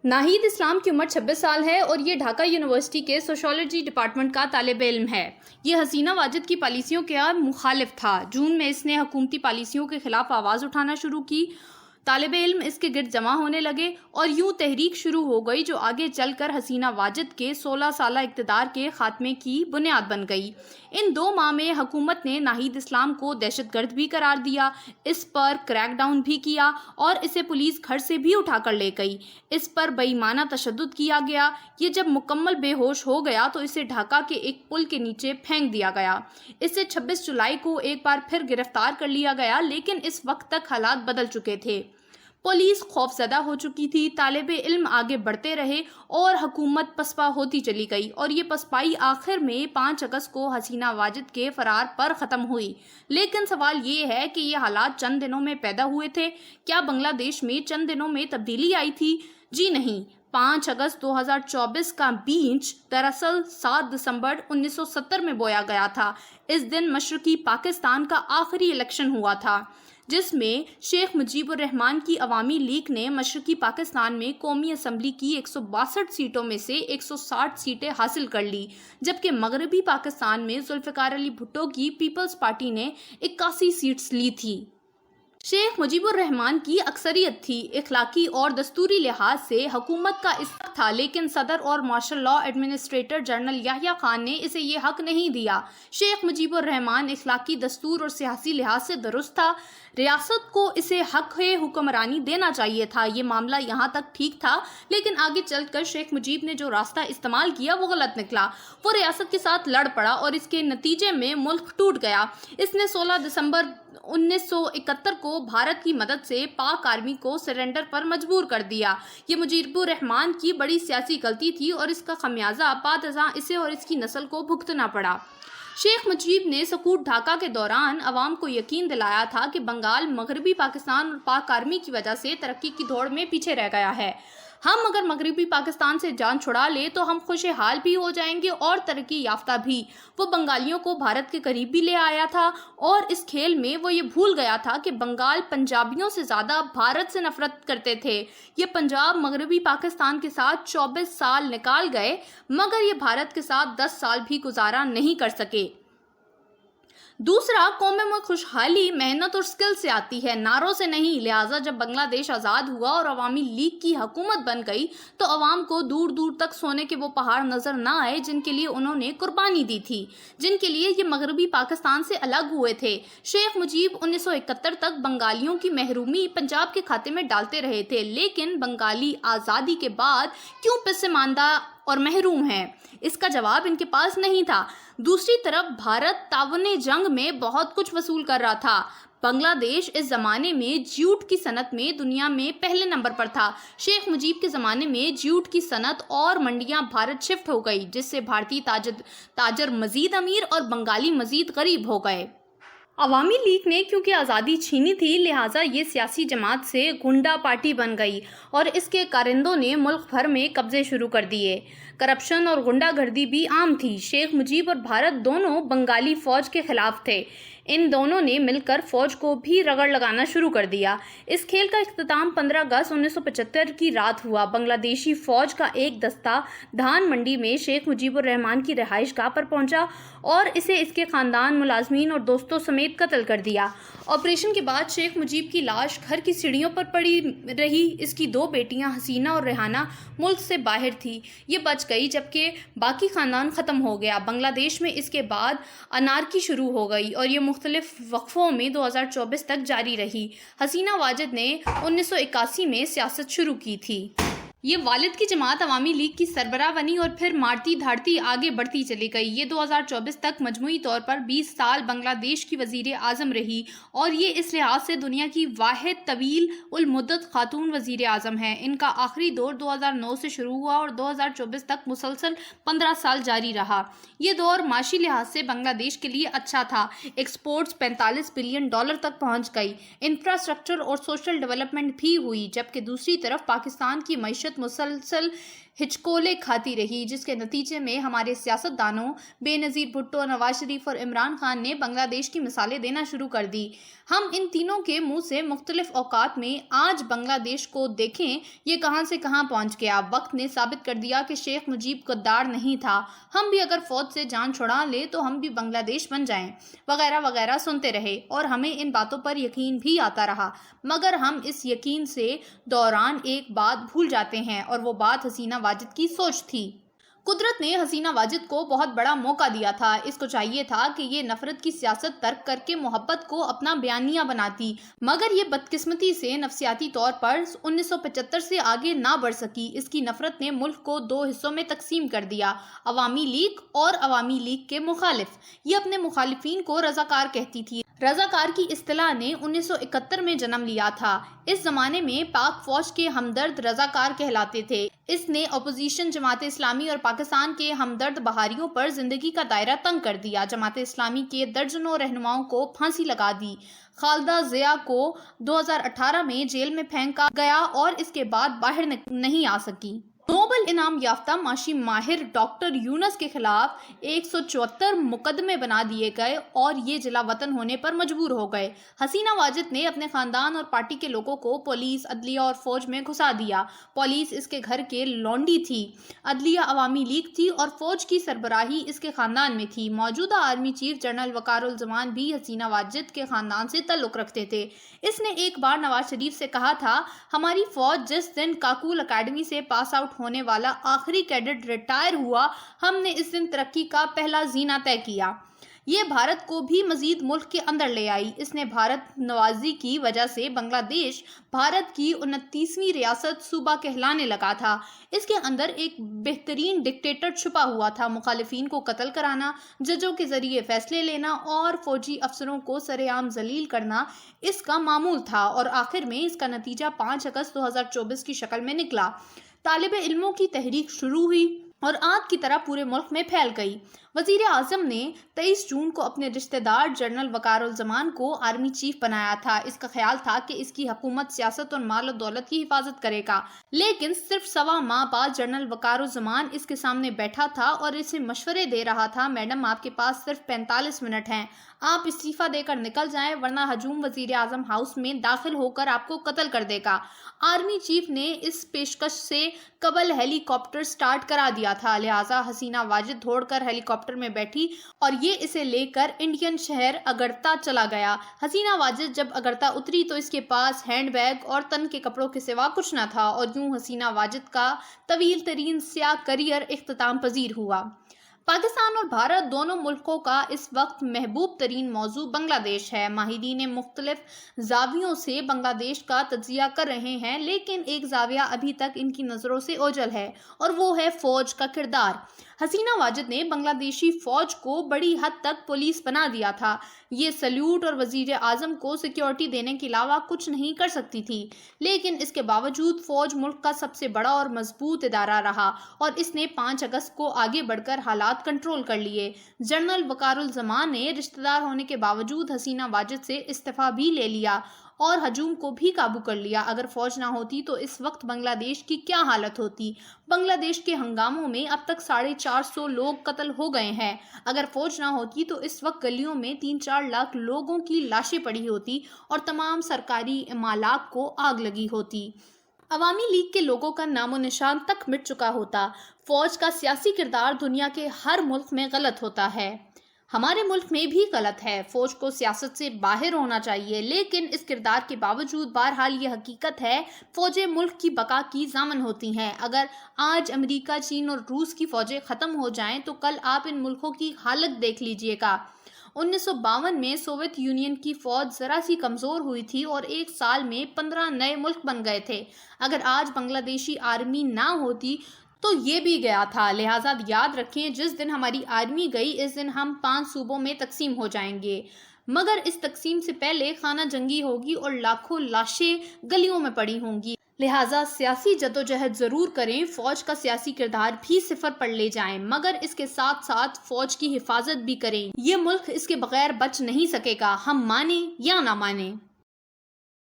ناہید اسلام کی عمر 26 سال ہے اور یہ ڈھاکہ یونیورسٹی کے سوشیولوجی ڈپارٹمنٹ کا طالب علم ہے۔ یہ حسینہ واجد کی پالیسیوں کا مخالف تھا۔ جون میں اس نے حکومتی پالیسیوں کے خلاف آواز اٹھانا شروع کی۔ طالب علم اس کے گرد جمع ہونے لگے اور یوں تحریک شروع ہو گئی جو آگے چل کر حسینہ واجد کے 16 سالہ اقتدار کے خاتمے کی بنیاد بن گئی۔ ان 2 ماہ میں حکومت نے ناہید اسلام کو دہشت گرد بھی قرار دیا، اس پر کریک ڈاؤن بھی کیا اور اسے پولیس گھر سے بھی اٹھا کر لے گئی۔ اس پر بے ایمانہ تشدد کیا گیا۔ یہ جب مکمل بے ہوش ہو گیا تو اسے ڈھاکہ کے ایک پل کے نیچے پھینک دیا گیا۔ اسے 26 جولائی کو ایک بار پھر گرفتار کر لیا گیا، لیکن اس وقت تک حالات بدل چکے تھے۔ پولیس خوف زدہ ہو چکی تھی، طالب علم آگے بڑھتے رہے اور حکومت پسپا ہوتی چلی گئی، اور یہ پسپائی آخر میں 5 اگست کو حسینہ واجد کے فرار پر ختم ہوئی۔ لیکن سوال یہ ہے کہ یہ حالات چند دنوں میں پیدا ہوئے تھے؟ کیا بنگلہ دیش میں چند دنوں میں تبدیلی آئی تھی؟ جی نہیں۔ 5 اگست 2024 کا بیج دراصل 7 دسمبر 1970 میں بویا گیا تھا۔ اس دن مشرقی پاکستان کا آخری الیکشن ہوا تھا، جس میں شیخ مجیب الرحمان کی عوامی لیگ نے مشرقی پاکستان میں قومی اسمبلی کی 162 سیٹوں میں سے 160 سیٹیں حاصل کر لی، جبکہ مغربی پاکستان میں ذوالفقار علی بھٹو کی پیپلز پارٹی نے 81 سیٹس لی تھی۔ شیخ مجیب الرحمان کی اکثریت تھی۔ اخلاقی اور دستوری لحاظ سے حکومت کا اس حق تھا، لیکن صدر اور martial law administrator general Yahya Khan نے اسے یہ حق نہیں دیا۔ شیخ مجیب الرحمان اخلاقی، دستور اور سیاسی لحاظ سے درست تھا۔ ریاست کو اسے حق حکمرانی دینا چاہیے تھا۔ یہ معاملہ یہاں تک ٹھیک تھا، لیکن آگے چل کر شیخ مجیب نے جو راستہ استعمال کیا وہ غلط نکلا۔ وہ ریاست کے ساتھ لڑ پڑا اور اس کے نتیجے میں ملک ٹوٹ گیا۔ اس نے 16 دسمبر 1971 کو بھارت کی مدد سے پاک آرمی کو سرنڈر پر مجبور کر دیا۔ یہ مجیب الرحمان کی بڑی سیاسی غلطی تھی اور اس کا خمیازہ بعد ازاں اسے اور اس کی نسل کو بھگتنا پڑا۔ شیخ مجیب نے سقوط ڈھاکہ کے دوران عوام کو یقین دلایا تھا کہ بنگال مغربی پاکستان اور پاک آرمی کی وجہ سے ترقی کی دوڑ میں پیچھے رہ گیا ہے۔ ہم اگر مغربی پاکستان سے جان چھڑا لے تو ہم خوشحال بھی ہو جائیں گے اور ترقی یافتہ بھی۔ وہ بنگالیوں کو بھارت کے قریب بھی لے آیا تھا، اور اس کھیل میں وہ یہ بھول گیا تھا کہ بنگال پنجابیوں سے زیادہ بھارت سے نفرت کرتے تھے۔ یہ پنجاب مغربی پاکستان کے ساتھ 24 سال نکال گئے، مگر یہ بھارت کے ساتھ 10 سال بھی گزارا نہیں کر سکے۔ دوسرا، قوموں میں خوشحالی محنت اور سکل سے آتی ہے، نعروں سے نہیں۔ لہٰذا جب بنگلہ دیش آزاد ہوا اور عوامی لیگ کی حکومت بن گئی تو عوام کو دور دور تک سونے کے وہ پہاڑ نظر نہ آئے جن کے لیے انہوں نے قربانی دی تھی، جن کے لیے یہ مغربی پاکستان سے الگ ہوئے تھے۔ شیخ مجیب 1971 تک بنگالیوں کی محرومی پنجاب کے کھاتے میں ڈالتے رہے تھے، لیکن بنگالی آزادی کے بعد کیوں پسماندہ اور محروم ہیں؟ اس کا جواب ان کے پاس نہیں تھا۔ دوسری طرف بھارت تعاون جنگ میں بہت کچھ وصول کر رہا تھا۔ بنگلہ دیش اس زمانے میں جیوٹ کی صنعت میں دنیا میں پہلے نمبر پر تھا۔ شیخ مجیب کے زمانے میں جیوٹ کی صنعت اور منڈیاں بھارت شفٹ ہو گئی، جس سے بھارتی تاجر مزید امیر اور بنگالی مزید غریب ہو گئے۔ عوامی لیگ نے کیونکہ آزادی چھینی تھی، لہٰذا یہ سیاسی جماعت سے گنڈا پارٹی بن گئی اور اس کے کارندوں نے ملک بھر میں قبضے شروع کر دیے۔ کرپشن اور غنڈہ گردی بھی عام تھی۔ شیخ مجیب اور بھارت دونوں بنگالی فوج کے خلاف تھے۔ ان دونوں نے مل کر فوج کو بھی رگڑ لگانا شروع کر دیا۔ اس کھیل کا اختتام 15 اگست 1975 کی رات ہوا۔ بنگلہ دیشی فوج کا ایک دستہ دھان منڈی میں شیخ مجیب الرحمان کی رہائش گاہ پر پہنچا اور اسے اس کے خاندان، ملازمین اور دوستوں سمیت قتل کر دیا۔ آپریشن کے بعد شیخ مجیب کی لاش گھر کی سیڑھیوں پر پڑی رہی۔ اس کی 2 بیٹیاں حسینہ اور ریحانہ ملک سے باہر تھی، یہ بچ گئی، جبکہ باقی خاندان ختم ہو گیا۔ بنگلہ دیش میں اس کے بعد انارکی شروع ہو گئی اور یہ مختلف وقفوں میں 2024 تک جاری رہی۔ حسینہ واجد نے 1981 میں سیاست شروع کی تھی۔ یہ والد کی جماعت عوامی لیگ کی سربراہ بنی اور پھر مارتی دھاڑتی آگے بڑھتی چلی گئی۔ یہ 2024 تک مجموعی طور پر 20 سال بنگلہ دیش کی وزیر اعظم رہی اور یہ اس لحاظ سے دنیا کی واحد طویل المدت خاتون وزیر اعظم ہے۔ ان کا آخری دور 2009 سے شروع ہوا اور 2024 تک مسلسل 15 سال جاری رہا۔ یہ دور معاشی لحاظ سے بنگلہ دیش کے لیے اچھا تھا۔ ایکسپورٹس $45 بلین تک پہنچ گئی۔ انفراسٹرکچر اور سوشل ڈیولپمنٹ بھی ہوئی، جبکہ دوسری طرف پاکستان کی معیشت मीशत मुसलसल हिचकोले खाती रही, जिसके नतीजे में हमारे सियासतदानों बेनज़ीर भुट्टो, नवाज शरीफ और इमरान खान ने बांग्लादेश की मिसालें देना शुरू कर दी। हम इन तीनों के मुंह से मुख्तलिफ औकात में आज बांग्लादेश को देखें, ये कहां से कहां पहुंच गया। वक्त ने साबित कर दिया कि शेख मुजीब गद्दार नहीं था। हम भी अगर फौज से जान छुड़ा ले तो हम भी बांग्लादेश बन जाएं, वगैरह वगैरह सुनते रहे और हमें इन बातों पर यकीन भी आता रहा। मगर हम इस यकीन से दौरान एक बात भूल जाते हैं, और वो बात हसीना वाजिद की सोच थी। कुदरत ने हसीना वाजिद को बहुत बड़ा मौका दिया था। इसको चाहिए था कि ये नफरत की सियासत तर्क करके मोहब्बत को अपना बयानिया बनाती, मगर ये बदकिस्मती से नफसियाती तौर पर 1975 से आगे ना बढ़ सकी। इसकी नफरत ने मुल्क को दो हिस्सों में तकसीम कर दिया, अवामी लीग और अवामी लीग के मुखालिफ। ये अपने मुखालिफिन को रजाकार कहती थी। रजाकार की इस्तिलाह ने 1971 में जन्म लिया था। इस जमाने में पाक फौज के हमदर्द रजाकार कहलाते थे। इसने अपोजिशन जमात इस्लामी और पाकिस्तान के हमदर्द बहारियों पर जिंदगी का दायरा तंग कर दिया। जमात इस्लामी के दर्जनों रहनुमाओं को फांसी लगा दी। खालिदा जिया को 2018 में जेल में फेंका गया और इसके बाद बाहर नहीं आ सकी। नोबेल इनाम याफ्ता माशी माहिर डॉक्टर यूनस के खिलाफ 174 मुकदमे बना दिए गए और ये जिला वतन होने पर मजबूर हो गए। हसीना वाजिद ने अपने खानदान और पार्टी के लोगों को पुलिस, अदलिया और फौज में घुसा दिया। पुलिस इसके घर के लौंडी थी, अदलिया अवामी लीग थी और फौज की सरबराही इसके खानदान में थी। मौजूदा army chief general Waqarul Zaman भी हसीना वाजिद के खानदान से ताल्लुक रखते थे। इसने एक बार नवाज शरीफ से कहा था, हमारी फौज जिस दिन काकुल अकेडमी से पास आउट होने वाला आखिरी कैडेट रिटायर हुआ, हमने इस दिन तरक्की का पहला जीना तय किया। ये भारत को भी मजीद मुल्क के अंदर ले आई। इसने भारत नवाजी की वजह से बांग्लादेश भारत की 29वीं रियासत सूबा कहलाने लगा था। इसके अंदर एक बेहतरीन डिक्टेटर छुपा हुआ था। मुखालिफिन को कत्ल कराना, जजों के जरिए फैसले लेना और फौजी अफसरों को सरेआम जलील करना इसका मामूल था, और आखिर में इसका नतीजा 5 अगस्त 2024 की शक्ल में निकला। तालिबे इल्मों की तहरीक शुरू हुई और आग की तरह पूरे मुल्क में फैल गई। वजीर आजम ने 23 जून को अपने रिश्तेदार जनरल वकारुल जमान को आर्मी चीफ बनाया था। इसका ख्याल था कि इसकी हुकूमत सियासत और माल और दौलत की हिफाजत करेगा, लेकिन सिर्फ 1.25 माह बाद जनरल वकारुल जमान इसके सामने बैठा था और इसे मशवरे दे रहा था, मैडम आपके पास सिर्फ 45 मिनट हैं, आप इस्तीफा देकर निकल जाएं वरना हजूम वजीर आजम हाउस में दाखिल होकर आपको कत्ल कर देगा। आर्मी चीफ ने इस पेशकश से कबल हेलीकॉप्टर स्टार्ट करा दिया था, लिहाजा हसीना वाजिद दौड़कर हेलीकॉप्टर में बैठी और ये इसे लेकर इंडियन शहर अगरता चला गया। हसीना वाजिद जब अगरता उतरी तो इसके पास हैंडबैग और तन के कपड़ों के सिवा कुछ न था, और यूं हसीना वाजिद का तवील तरीन स्याह करियर इख्तिताम पजीर हुआ। पाकिस्तान और भारत दोनों मुल्कों का इस वक्त महबूब तरीन मौजू बांग्लादेश है। माहिरीन मुख्तलिफ जावियों से बांग्लादेश का तज्जिया कर रहे हैं, लेकिन एक जाविया अभी तक इनकी नज़रों से ओझल है और वो है फौज का किरदार। हसीना वाजिद ने बांग्लादेशी फौज को बड़ी हद तक पुलिस बना दिया था। ये सल्यूट और वजीर आजम को सिक्योरिटी देने के अलावा कुछ नहीं कर सकती थी, लेकिन इसके बावजूद फौज मुल्क का सबसे बड़ा और मजबूत इदारा रहा और इसने 5 अगस्त को आगे बढ़कर हालात कंट्रोल कर लिए। जनरल वकारुल जमान ने रिश्तेदार होने के बावजूद हसीना वाजिद से इस्तीफा भी ले लिया और हजूम को भी काबू कर लिया। अगर फौज ना होती तो इस वक्त बांग्लादेश की क्या हालत होती। बांग्लादेश के हंगामों में अब तक 450 लोग कत्ल हो गए हैं। अगर फौज ना होती तो इस वक्त गलियों में 3-4 लाख लोगों की लाशें पड़ी होती और तमाम सरकारी इमालात को आग लगी होती। अवामी लीग के लोगों का नामो निशान तक मिट चुका होता। फौज का सियासी किरदार दुनिया के हर मुल्क में गलत होता है, हमारे मुल्क में भी गलत है। फौज को सियासत से बाहर होना चाहिए, लेकिन इस किरदार के बावजूद बहरहाल ये हकीकत है, फौजें मुल्क की बका की जामन होती हैं। अगर आज अमेरिका, चीन और रूस की फौजें ख़त्म हो जाएं तो कल आप इन मुल्कों की हालत देख लीजिएगा। 1952 में सोवियत यूनियन की फौज जरा सी कमज़ोर हुई थी और एक साल में 15 नए मुल्क बन गए थे। अगर आज बांग्लादेशी आर्मी ना होती तो ये भी गया था। लिहाजा याद रखें, जिस दिन हमारी आर्मी गई इस दिन हम 5 सूबों में तकसीम हो जाएंगे, मगर इस तकसीम से पहले खाना जंगी होगी और लाखों लाशें गलियों में पड़ी होंगी। लिहाजा सियासी जदोजहद जरूर करें, फौज का सियासी किरदार भी सिफर पर ले जाएं, मगर इसके साथ साथ फौज की हिफाजत भी करें। ये मुल्क इसके बगैर बच नहीं सकेगा, हम माने या ना माने।